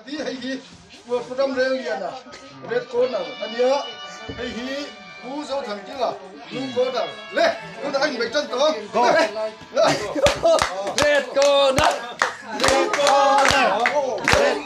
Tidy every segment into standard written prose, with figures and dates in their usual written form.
tí hay hi vừa trong rêu liền à red cone nào anh nhớ hay hi cú dấu thằng chứ là blue cone nào lên chúng ta anh bảy chân tổ red cone red cone red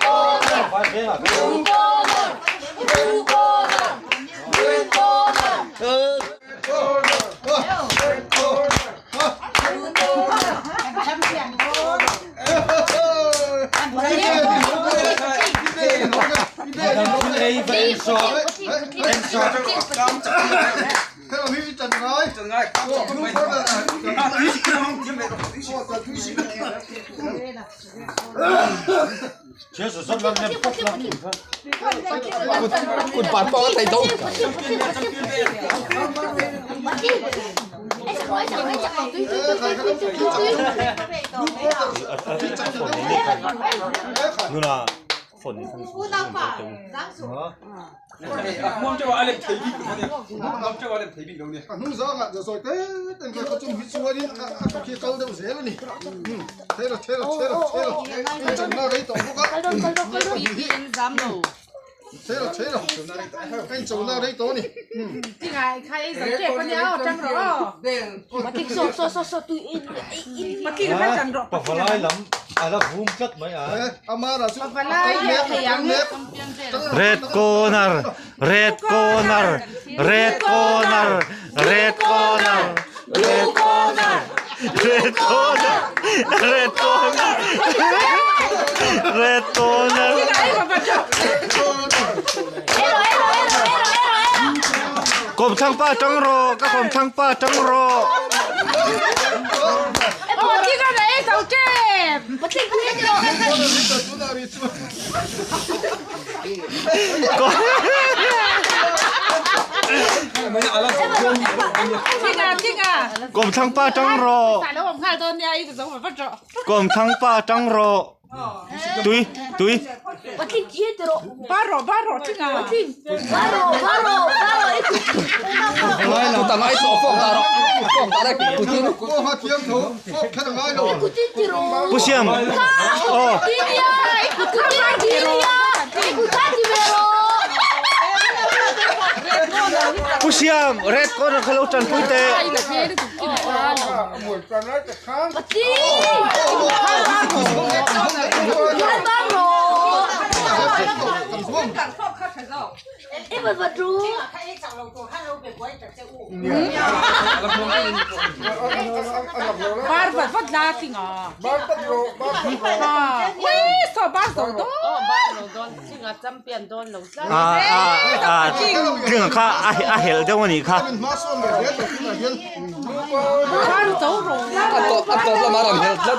thế là huy trần nói确实是让人不爽。คุณปาดป้องใส่ตรง นู่นน่ะฝน mong cho anh thấy bị mong cho anh thấy bị đâu nè nung gió ngặt rồi thế tên người có chung hít xua đi khi câu đâu dễ luôn nè thế rồi chẳng nào đấy tổng có thế rồi anh chồng nào đấy tối nè thì ngài khai giải trẻ con nhau trăng rõ mà kịch so tụi mà kịch phải trăng rõ ปะฟลายล้ำอะไรหุ่มกัดไหมอ่ะ ama là số và lại thì ăn Red corner red corner red corner red corner red corner red corner red corner red corner กรมช่างป้าจังโรก็กรมช่างป้าจังโร mà kịch cái đấy sao chết mà kịch cái đó กรมช่างป้าจังโร tại nó không khai tên đây thì giống phải phát trợ กรมช่างป้าจังโรตุย mà kịch chết rồi ba rồi chứ ngà ba rồi กูตั้งไอ้สอฟ้องตาหรอกฟ้องตาได้กูที่นู่น cô hoa kiếm thú khát thằng ai đâu ผู้เชี่ยมโอ้ ผู้เชี่ยมเรดก็นักเล่าจันพุยเตะ một con nóiจะkháng em vật vật ru bar vật vật đa thì ngà sao bar rồi đó เรื่องข้าอาเห็นเดี๋ยววันนี้ค่ะ má xuân để ghé từ khi là hiên bar rồi อันตัวละมาเราเห็นแล้ว